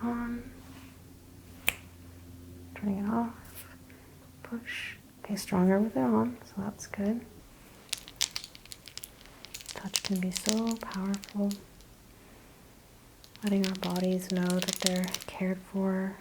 on, turning it off, push. Okay, stronger with it on, so that's good. Touch can be so powerful. Letting our bodies know that they're cared for.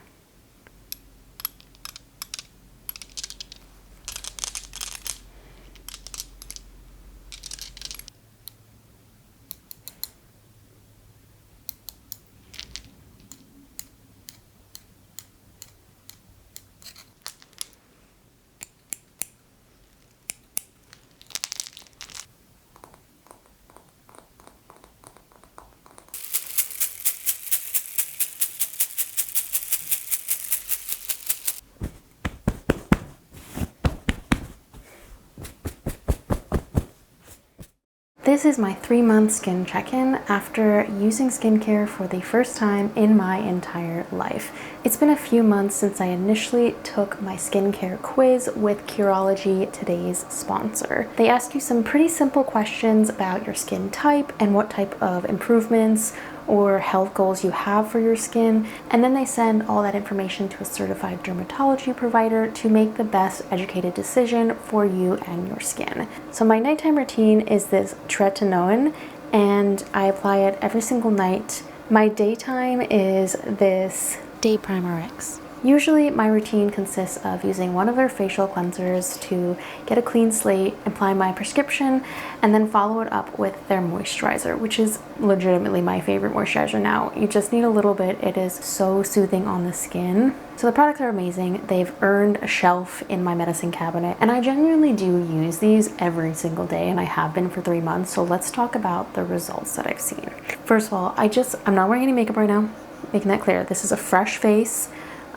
This is my 3-month skin check-in after using skincare for the first time in my entire life. It's been a few months since I initially took my skincare quiz with Kinesiology, today's sponsor. They ask you some pretty simple questions about your skin type and what type of improvements or health goals you have for your skin, and then they send all that information to a certified dermatology provider to make the best educated decision for you and your skin. So my nighttime routine is this tretinoin, and I apply it every single night. My daytime is this Day Primer X. Usually my routine consists of using one of their facial cleansers to get a clean slate, apply my prescription, and then follow it up with their moisturizer, which is legitimately my favorite moisturizer now. You just need a little bit. It is so soothing on the skin. So the products are amazing. They've earned a shelf in my medicine cabinet, and I genuinely do use these every single day, and I have been for 3 months. So let's talk about the results that I've seen. First of all, I'm not wearing any makeup right now, making that clear. This is a fresh face.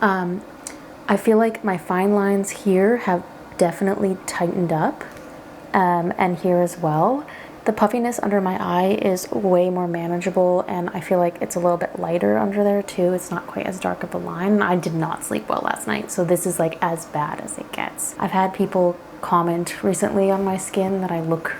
I feel like my fine lines here have definitely tightened up, and here as well. The puffiness under my eye is way more manageable, and I feel like it's a little bit lighter under there too. It's not quite as dark of a line. I did not sleep well last night, so this is like as bad as it gets. I've had people comment recently on my skin that I look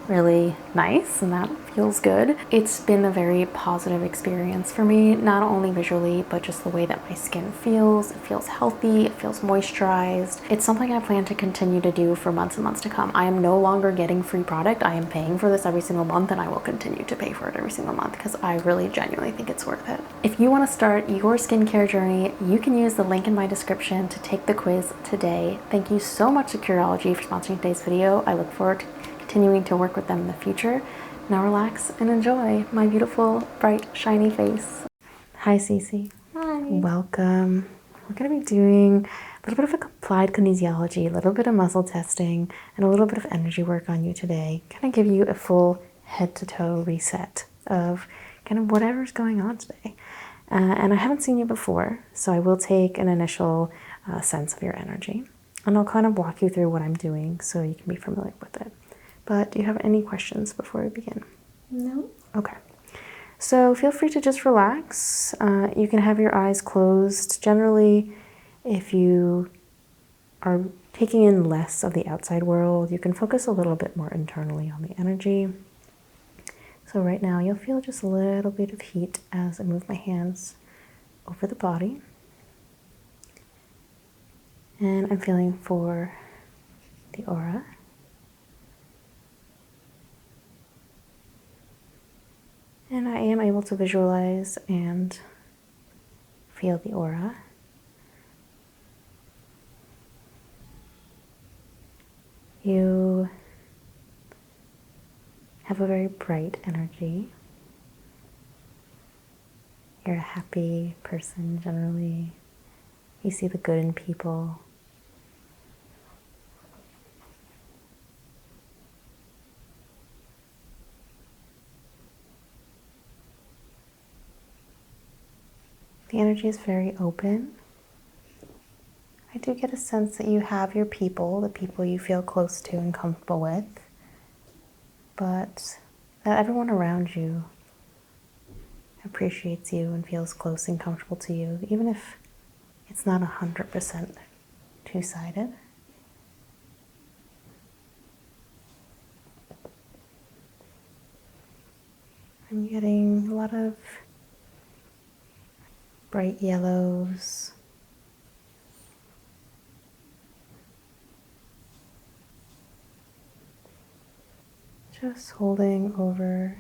really nice, and that feels good. It's been a very positive experience for me, not only visually, but just the way that my skin feels. It feels healthy, it feels moisturized. It's something I plan to continue to do for months and months to come. I am no longer getting free product. I am paying for this every single month, and I will continue to pay for it every single month because I really genuinely think it's worth it. If you want to start your skincare journey, you can use the link in my description to take the quiz today. Thank you so much to Kinesiology for sponsoring today's video. I look forward to continuing to work with them in the future. Now relax and enjoy my beautiful, bright, shiny face. Hi, Cece. Hi. Welcome. We're going to be doing a little bit of applied kinesiology, a little bit of muscle testing, and a little bit of energy work on you today. Kind of give you a full head-to-toe reset of kind of whatever's going on today. And I haven't seen you before, so I will take an initial sense of your energy. And I'll kind of walk you through what I'm doing so you can be familiar with it. But do you have any questions before we begin? No. Okay. So feel free to just relax. You can have your eyes closed. Generally, if you are taking in less of the outside world, you can focus a little bit more internally on the energy. So right now, you'll feel just a little bit of heat as I move my hands over the body. And I'm feeling for the aura. And I am able to visualize and feel the aura. You have a very bright energy. You're a happy person generally. You see the good in people. The energy is very open. I do get a sense that you have your people, the people you feel close to and comfortable with, but that everyone around you appreciates you and feels close and comfortable to you, even if it's not 100% two-sided. I'm getting a lot of bright yellows. Just holding over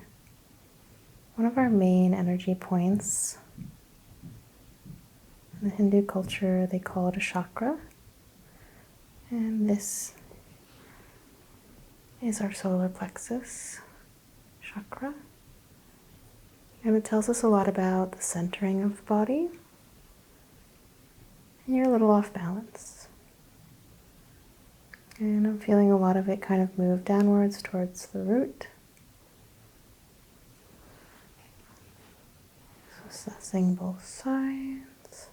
one of our main energy points. In the Hindu culture, they call it a chakra. And this is our solar plexus chakra. And it tells us a lot about the centering of the body. And you're a little off balance. And I'm feeling a lot of it kind of move downwards towards the root. So assessing both sides.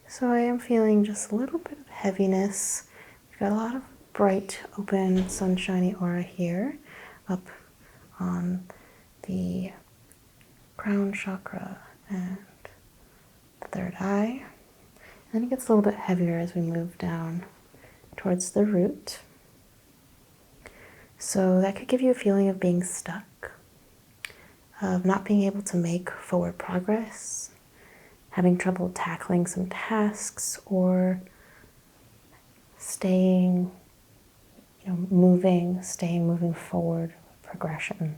So I am feeling just a little bit of heaviness. We've got a lot of bright, open, sunshiny aura here, up on the crown chakra and the third eye. And it gets a little bit heavier as we move down towards the root. So that could give you a feeling of being stuck, of not being able to make forward progress, having trouble tackling some tasks, or staying moving forward, progression.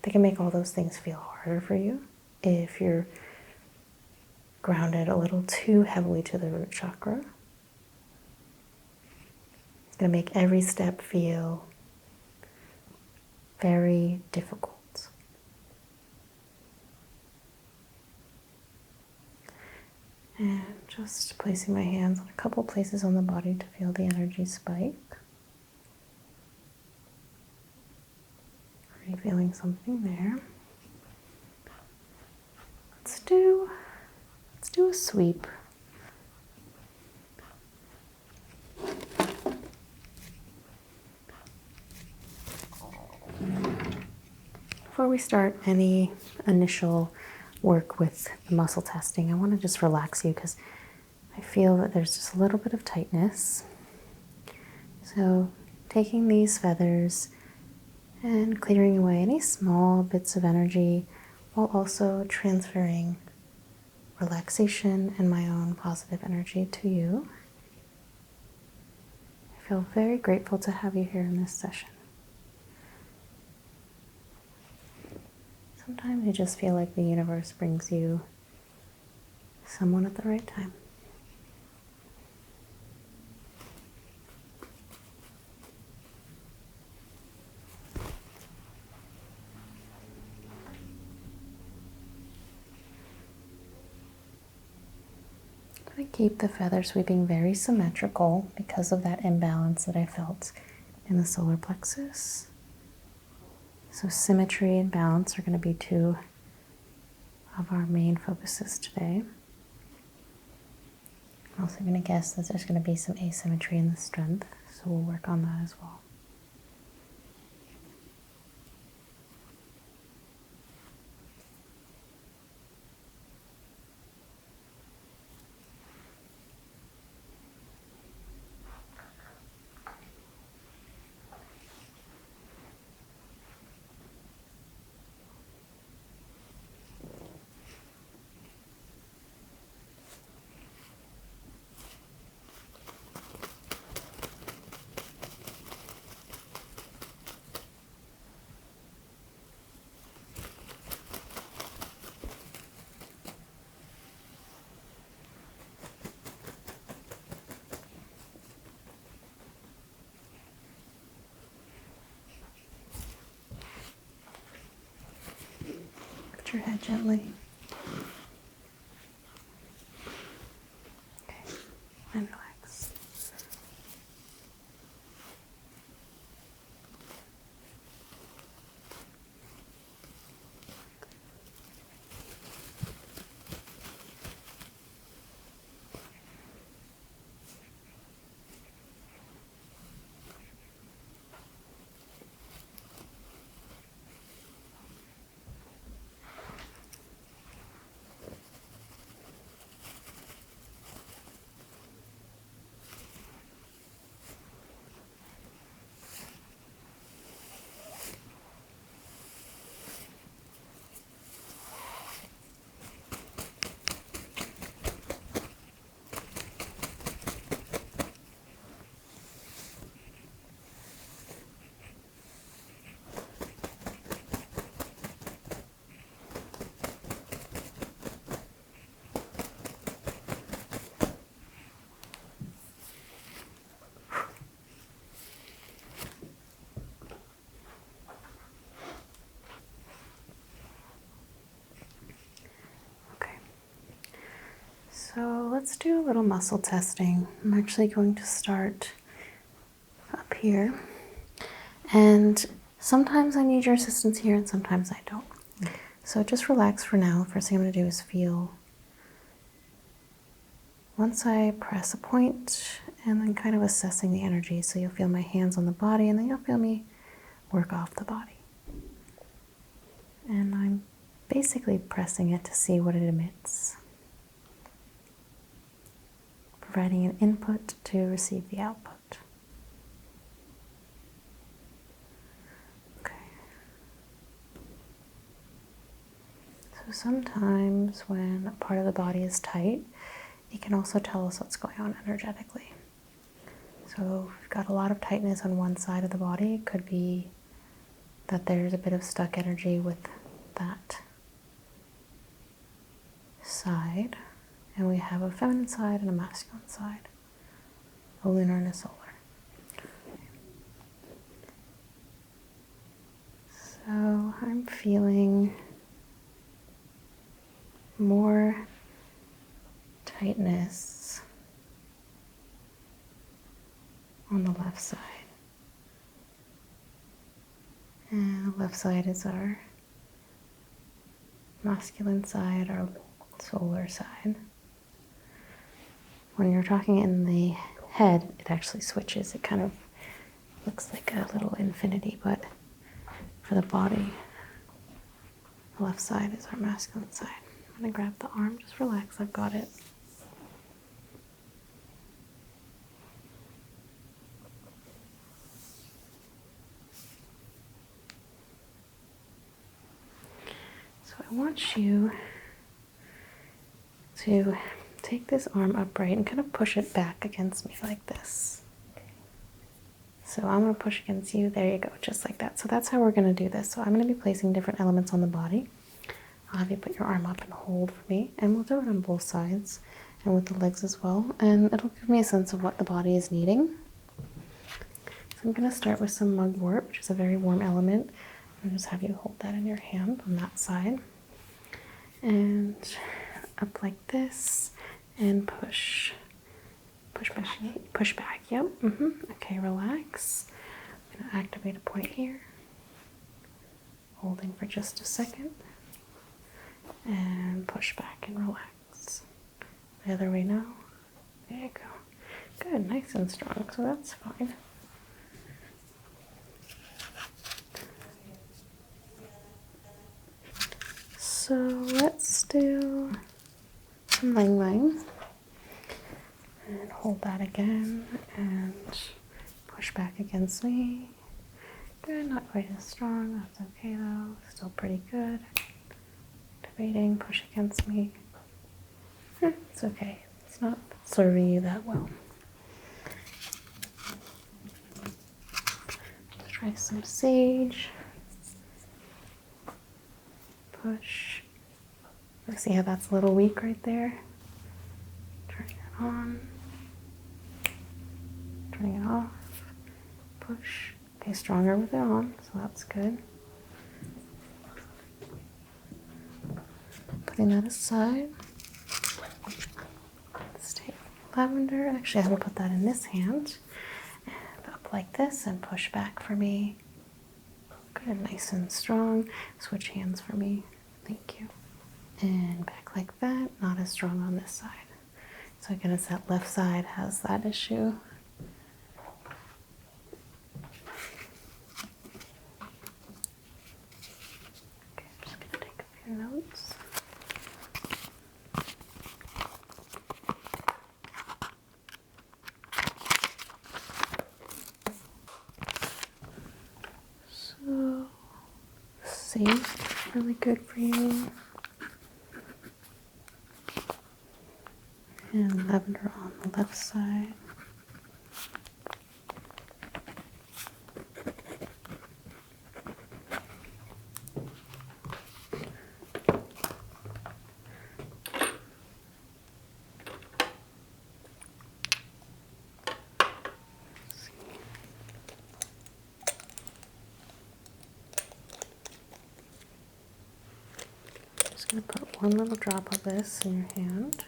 They can make all those things feel harder for you if you're grounded a little too heavily to the root chakra. It's going to make every step feel very difficult. And just placing my hands on a couple places on the body to feel the energy spike. Already feeling something there. Let's do a sweep. Before we start any initial work with the muscle testing, I want to just relax you because I feel that there's just a little bit of tightness. So taking these feathers and clearing away any small bits of energy while also transferring relaxation and my own positive energy to you. I feel very grateful to have you here in this session. Sometimes you just feel like the universe brings you someone at the right time. I'm going to keep the feather sweeping very symmetrical because of that imbalance that I felt in the solar plexus. So symmetry and balance are going to be two of our main focuses today. I'm also going to guess that there's going to be some asymmetry in the strength, so we'll work on that as well. Your head gently. Okay, and relax. So let's do a little muscle testing. I'm actually going to start up here. And sometimes I need your assistance here and sometimes I don't. So just relax for now. First thing I'm going to do is feel. Once I press a point and then kind of assessing the energy. So you'll feel my hands on the body and then you'll feel me work off the body. And I'm basically pressing it to see what it emits. Providing an input to receive the output. Okay. So sometimes when a part of the body is tight, it can also tell us what's going on energetically. So if we've got a lot of tightness on one side of the body, it could be that there's a bit of stuck energy with that side. And we have a feminine side and a masculine side, a lunar and a solar. So I'm feeling more tightness on the left side. And the left side is our masculine side, our solar side. When you're talking in the head, it actually switches. It kind of looks like a little infinity, but for the body, the left side is our masculine side. I'm going to grab the arm. Just relax. I've got it. So I want you to take this arm upright and kind of push it back against me like this. So I'm going to push against you. There you go, just like that. So that's how we're going to do this. So I'm going to be placing different elements on the body. I'll have you put your arm up and hold for me. And we'll do it on both sides and with the legs as well. And it'll give me a sense of what the body is needing. So I'm going to start with some mugwort, which is a very warm element. I'll just have you hold that in your hand on that side. And up like this. And push back, yep. Okay, relax. I'm going to activate a point here. Holding for just a second. And push back and relax. The other way now. There you go. Good, nice and strong, so that's fine. So let's do some lang lang. And hold that again and push back against me. Good, not quite as strong. That's okay though. Still pretty good. Activating, push against me. It's okay. It's not serving you that well. Let's try some sage. Push. See how that's a little weak right there? Turning it on. Turning it off. Push. Okay, stronger with it on, so that's good. Putting that aside. Let's take lavender. Actually, I'm going to put that in this hand. And up like this and push back for me. Good, nice and strong. Switch hands for me. Thank you. And back like that. Not as strong on this side. So again, it's that left side has that issue. Okay, I'm just going to take a few notes. So, safe, really good for you. And lavender on the left side. Just going to put one little drop of this in your hand.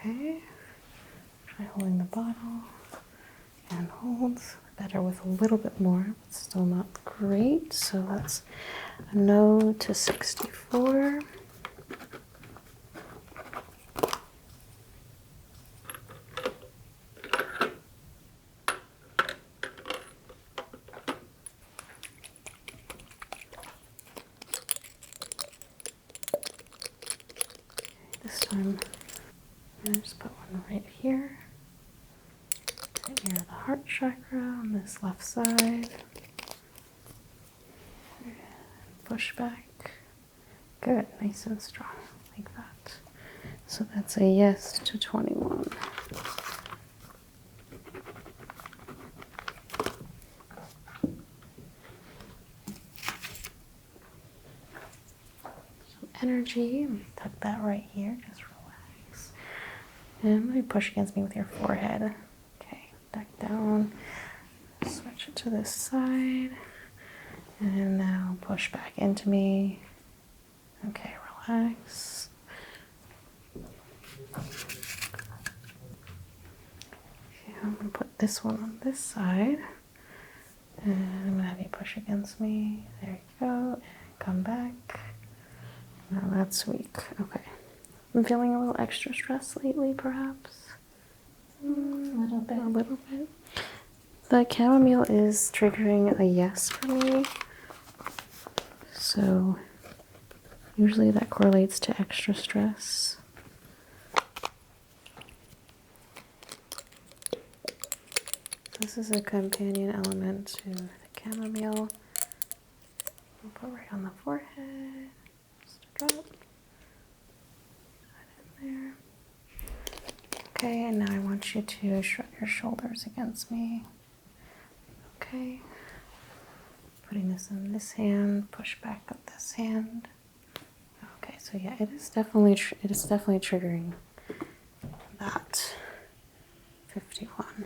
Okay. Try holding the bottle and holds. Better with a little bit more, but still not great. So that's a no to 64. This time, I'm going to just put one right here, right near the heart chakra on this left side. Push back. Good, nice and strong, like that. So that's a yes to 21. Some energy, tuck that right here, just relax. And maybe push against me with your forehead. Okay, back down. Switch it to this side. And now push back into me. Okay, relax. Okay, I'm going to put this one on this side. And I'm going to have you push against me. There you go. And come back. Now that's weak. Okay. I'm feeling a little extra stress lately, perhaps. A little bit. A little bit. The chamomile is triggering a yes for me. So usually that correlates to extra stress. This is a companion element to the chamomile. I'll put right on the forehead. Just a drop. Put it in there. Okay, and now I want you to shrug your shoulders against me. Okay. Putting this in this hand, push back with this hand. Okay, so yeah, it is definitely triggering that 51.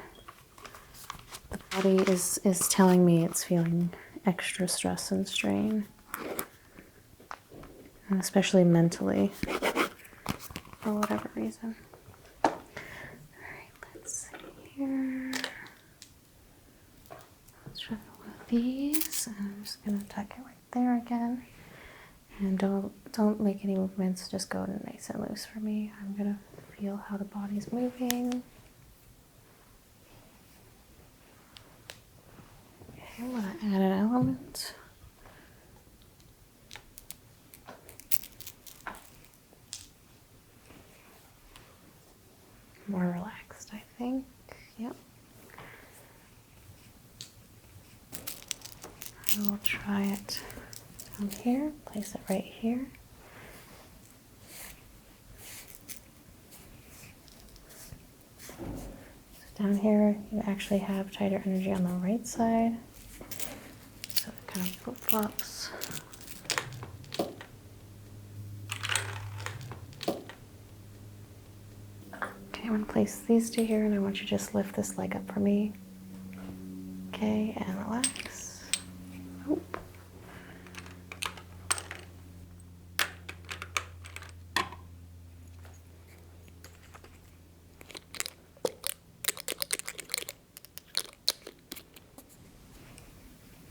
The body is telling me it's feeling extra stress and strain, and especially mentally, for whatever reason. All right, let's see here. Let's try one of these. I'm just gonna tuck it right there again, and don't make any movements. Just go nice and loose for me. I'm gonna feel how the body's moving. I'm going to add an element. More relaxed, I think. Yep. I will try it down here. Place it right here. So down here, you actually have tighter energy on the right side. So it kind of flip-flops. Okay, I'm going to place these two here, and I want you to just lift this leg up for me. Okay, and relax. Oh.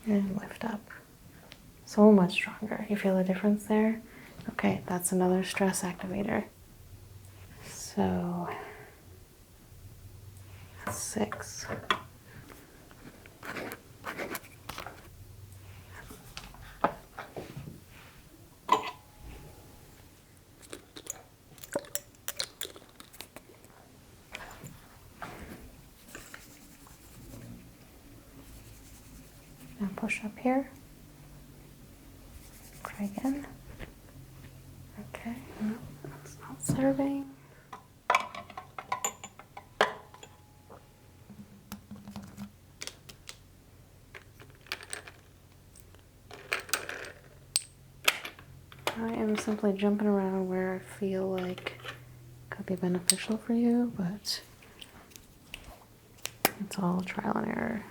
And lift up. So much stronger. You feel the difference there? Okay, that's another stress activator. So, that's 6. Now push up here. Try again. Okay, no, that's not serving. I am simply jumping around where I feel like could be beneficial for you, but it's all trial and error.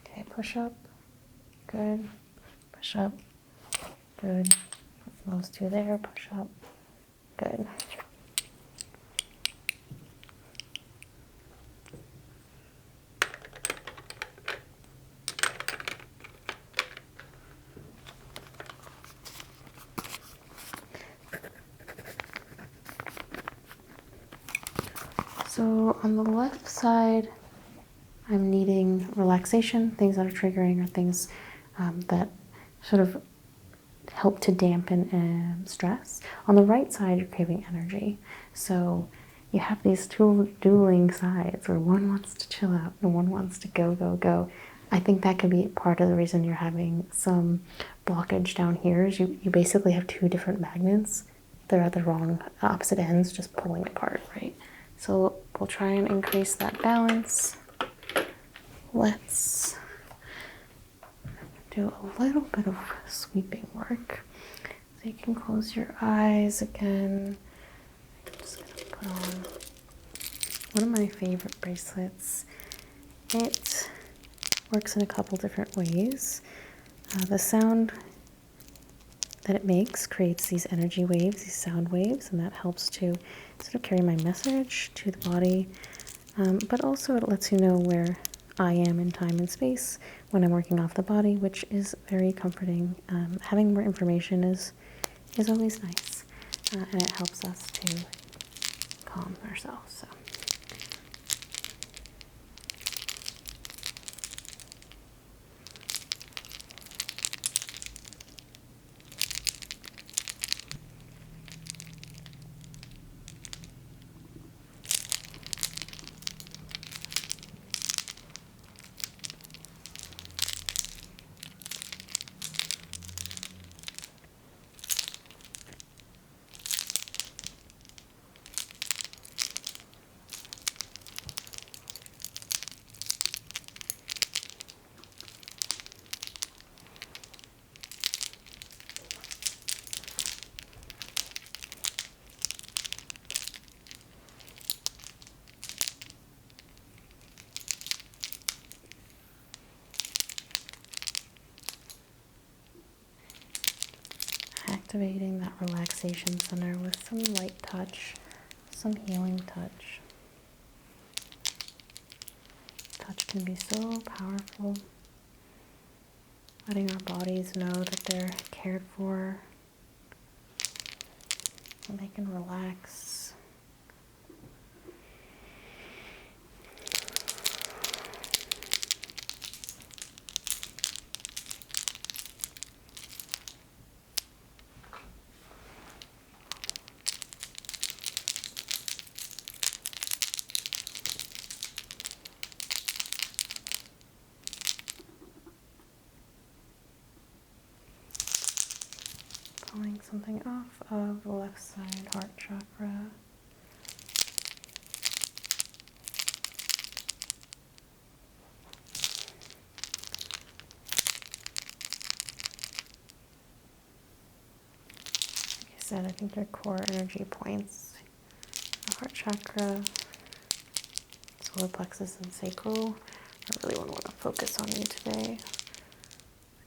Okay, push up. Good. Push up. Good. Those two there, push up. Good. So on the left side, I'm needing relaxation, things that are triggering or things that sort of help to dampen stress. On the right side, you're craving energy. So you have these two dueling sides where one wants to chill out and one wants to go, go, go. I think that could be part of the reason you're having some blockage down here is you basically have two different magnets. They're at the wrong opposite ends, just pulling apart, right? So we'll try and increase that balance. Let's do a little bit of sweeping work. So you can close your eyes again. I'm just gonna put on one of my favorite bracelets. It works in a couple different ways. The sound that it makes creates these energy waves, these sound waves, and that helps to sort of carry my message to the body. But also it lets you know where I am in time and space when I'm working off the body, which is very comforting. Having more information is always nice, and it helps us to calm ourselves. So. Activating that relaxation center with some light touch, some healing touch. Touch can be so powerful, letting our bodies know that they're cared for, and they can relax. Pulling something off of the left side heart chakra. Like I said, I think they're core energy points. The heart chakra, solar plexus, and sacral are really what I want to focus on you today.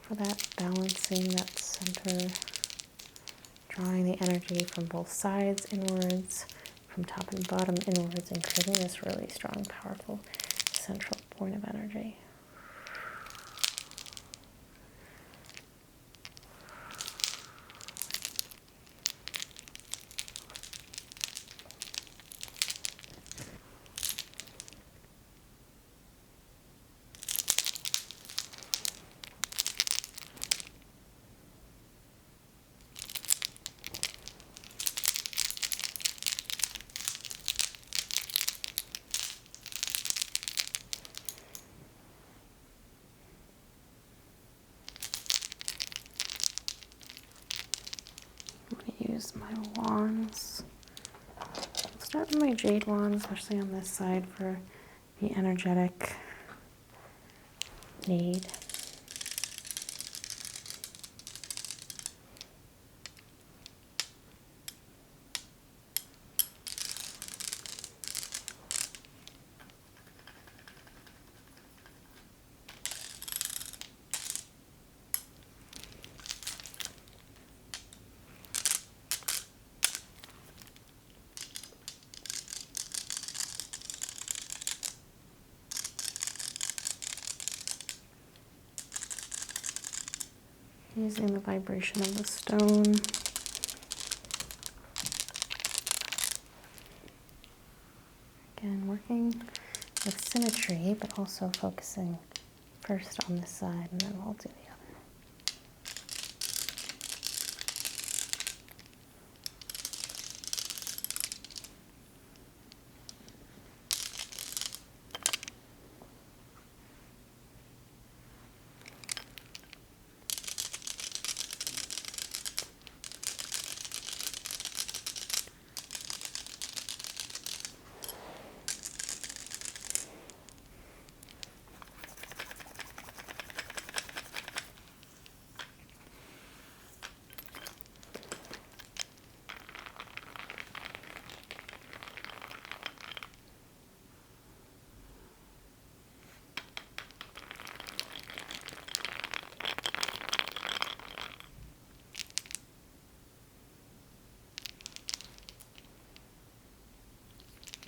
For that balancing, that center, drawing the energy from both sides inwards, from top and bottom inwards, and creating this really strong, powerful central point of energy. I'm going to use my wands. I'll start with my jade wand, especially on this side for the energetic need. Using the vibration of the stone. Again, working with symmetry, but also focusing first on this side and then we'll do the other.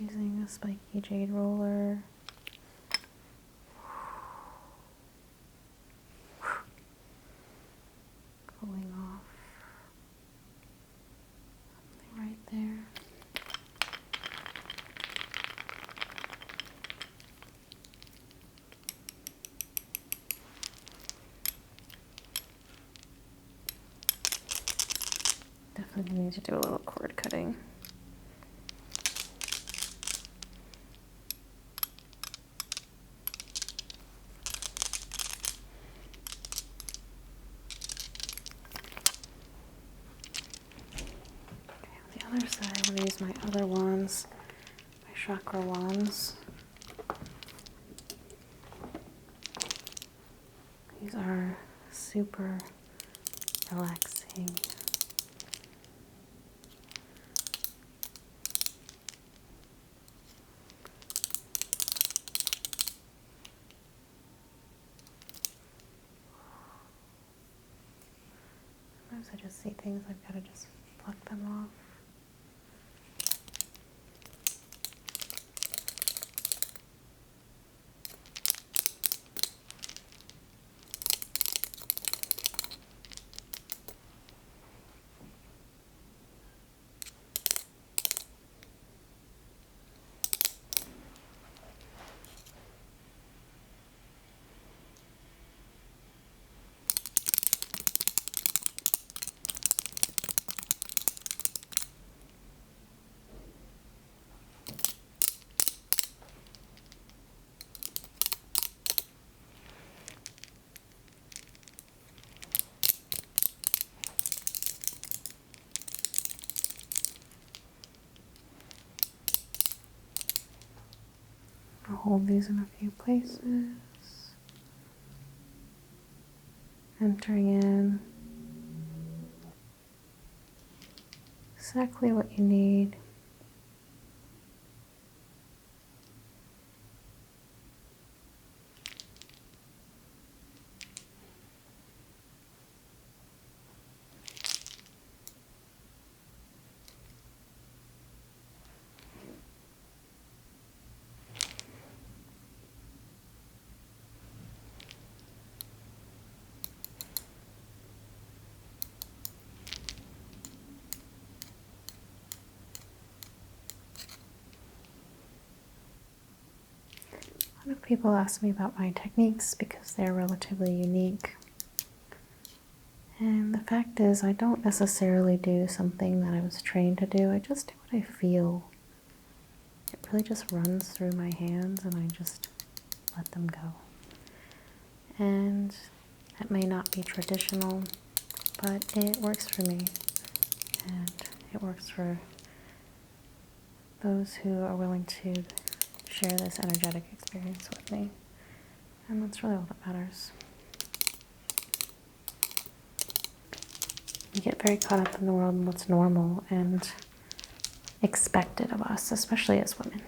Using a spiky jade roller. Pulling off something right there. Definitely need to do a little cord cutting. Other side, I'm going to use my other wands, my chakra wands. These are super relaxing. Sometimes I just see things, I've got to just pluck them off. I'll hold these in a few places. Entering in exactly what you need. A lot of people ask me about my techniques because they're relatively unique. And the fact is, I don't necessarily do something that I was trained to do. I just do what I feel. It really just runs through my hands and I just let them go. And that may not be traditional, but it works for me. And it works for those who are willing to share this energetic experience with me. And that's really all that matters. We get very caught up in the world and what's normal and expected of us, especially as women.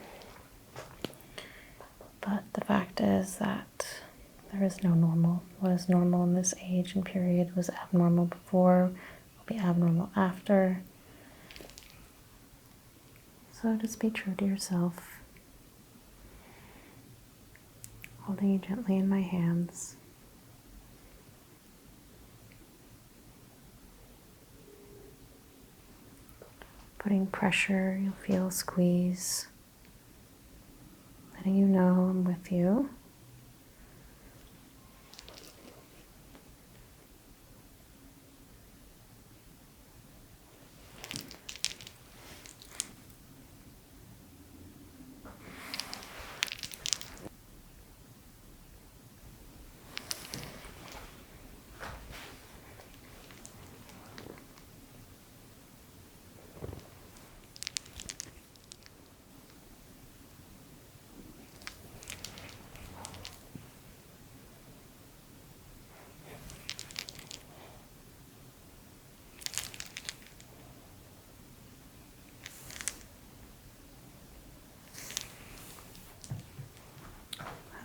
But the fact is that there is no normal. What is normal in this age and period was abnormal before, will be abnormal after. So just be true to yourself. Holding you gently in my hands. putting pressure, you'll feel a squeeze, letting you know I'm with you.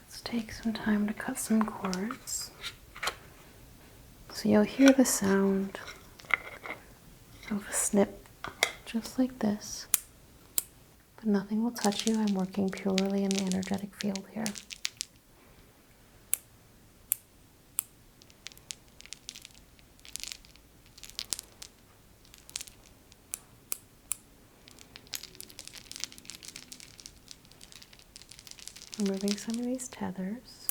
Let's take some time to cut some cords. So you'll hear the sound of a snip, just like this. But nothing will touch you. I'm working purely in the energetic field here. Removing some of these tethers.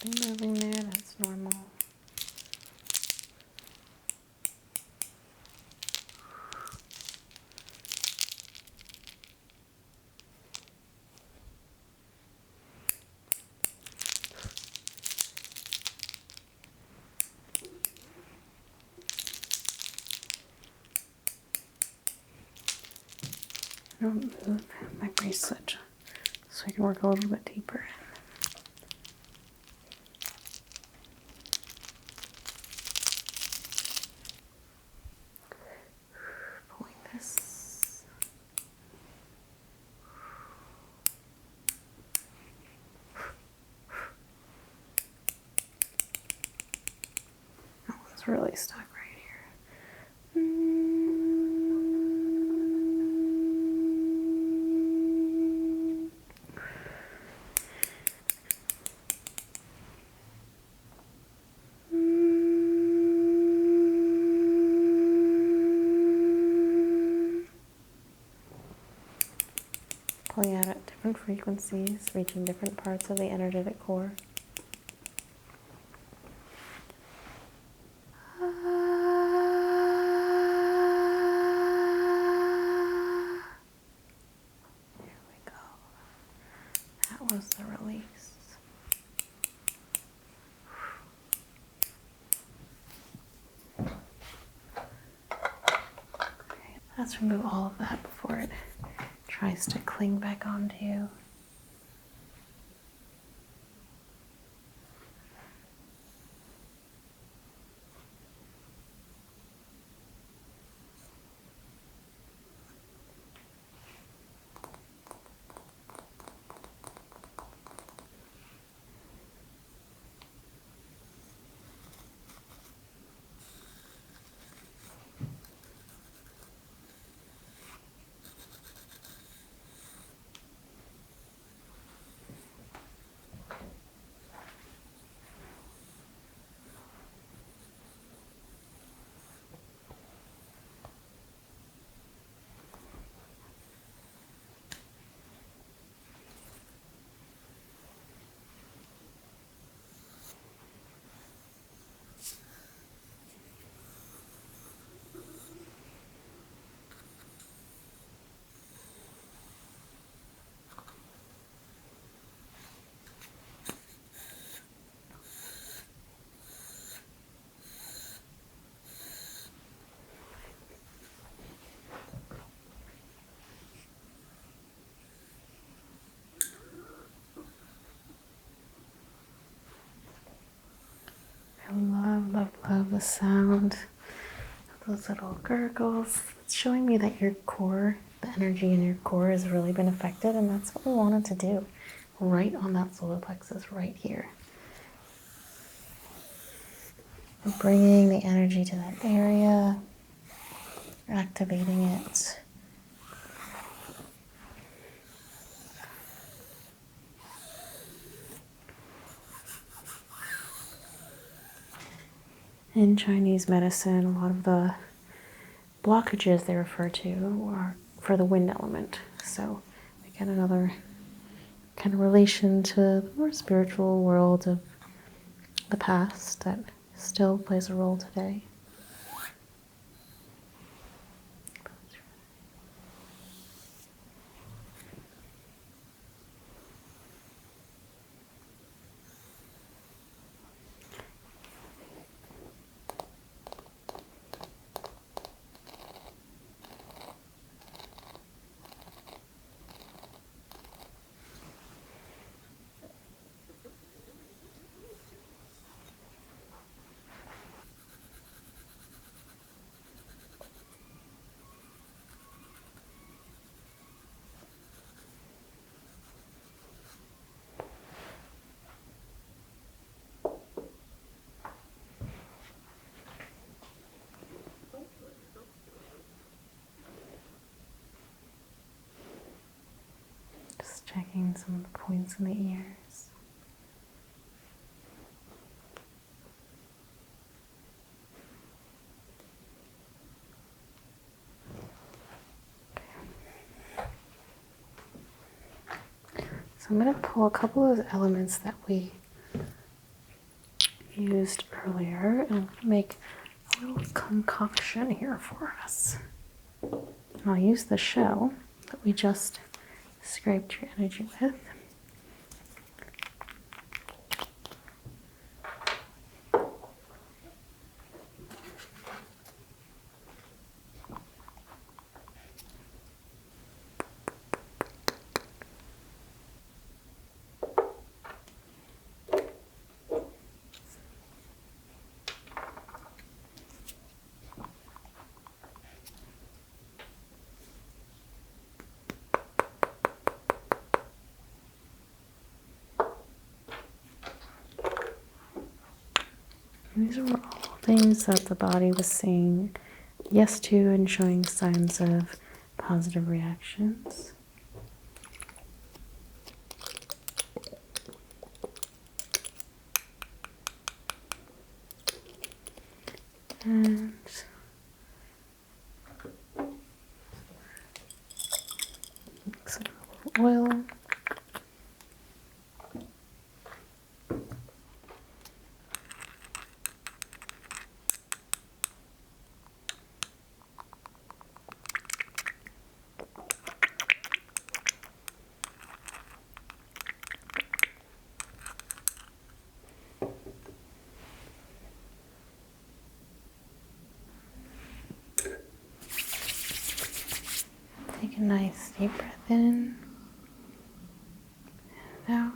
Something moving there, that's normal. Don't move my bracelet so I can work a little bit deeper. Pulling this. That one's really stuck right here. Pulling out at different frequencies, reaching different parts of the energetic core. There we go. That was the release. Okay, let's remove all of that before it tries to cling back onto you. I love the sound of those little gurgles. It's showing me that your core, the energy in your core has really been affected, and that's what we wanted to do. Right on that solar plexus right here. We're bringing the energy to that area, activating it. In Chinese medicine, a lot of the blockages they refer to are for the wind element. So we get another kind of relation to the more spiritual world of the past that still plays a role today. Just checking some of the points in the ears. So I'm going to pull a couple of elements that we used earlier and make a little concoction here for us. And I'll use the shell that we just scraped your energy with. These are all things that the body was saying yes to and showing signs of positive reactions. And mix it with oil. nice deep breath in and out.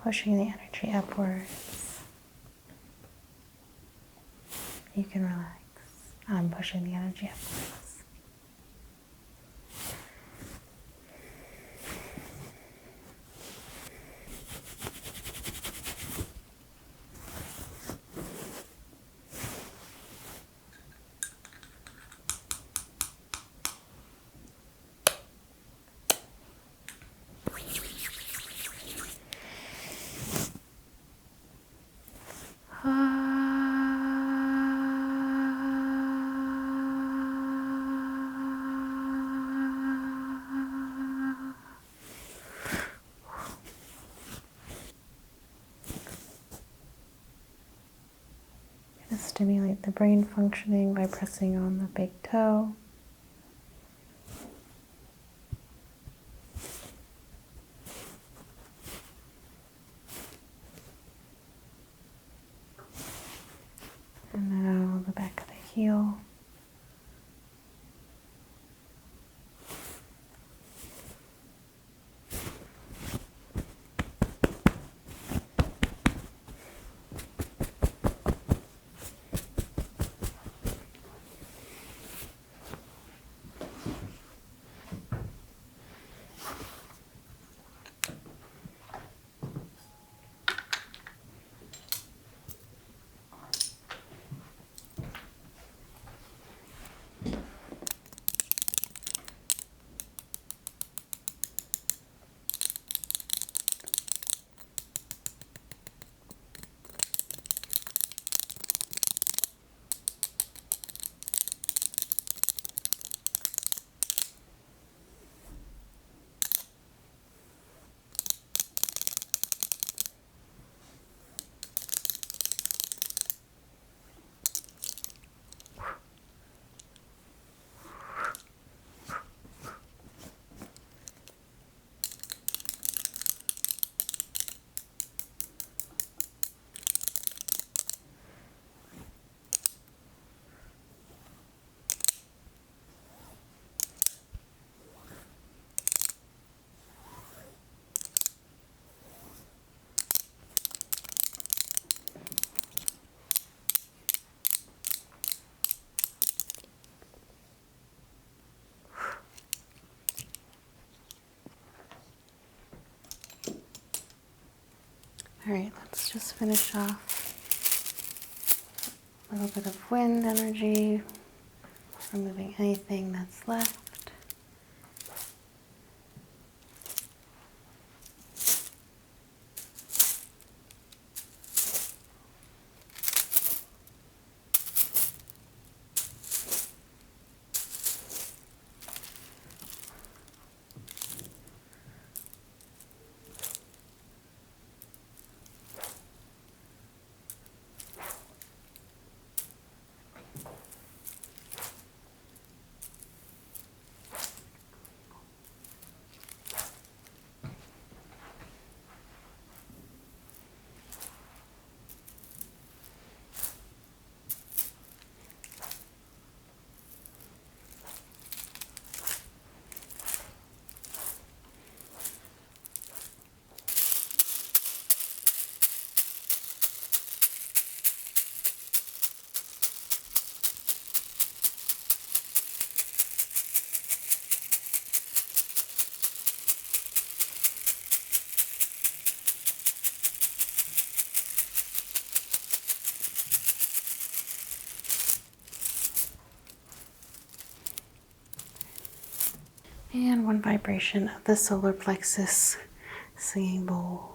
Pushing the energy upwards. You can relax. I'm pushing the energy upwards. Stimulate the brain functioning by pressing on the big toe. And now the back of the heel. All right, let's just finish off a little bit of wind energy, removing anything that's left. And one vibration of the solar plexus singing bowl.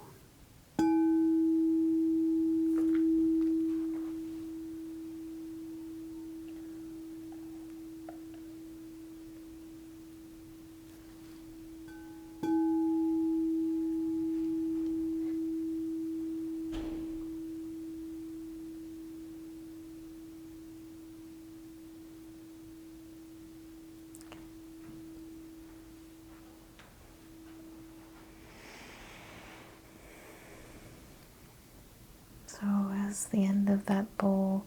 So as the end of that bowl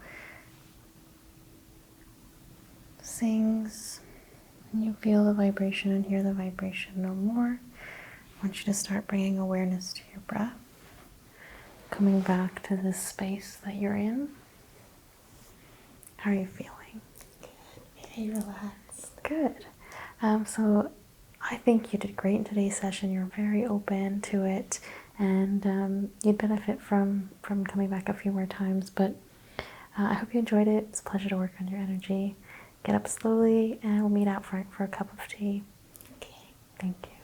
sings, and you feel the vibration and hear the vibration no more, I want you to start bringing awareness to your breath, coming back to this space that you're in. How are you feeling? Good, very relaxed. Good. So I think you did great in today's session. You're very open to it, and you'd benefit from coming back a few more times. But I hope you enjoyed it. It's a pleasure to work on your energy. Get up slowly, and we'll meet out for a cup of tea. Okay. Thank you.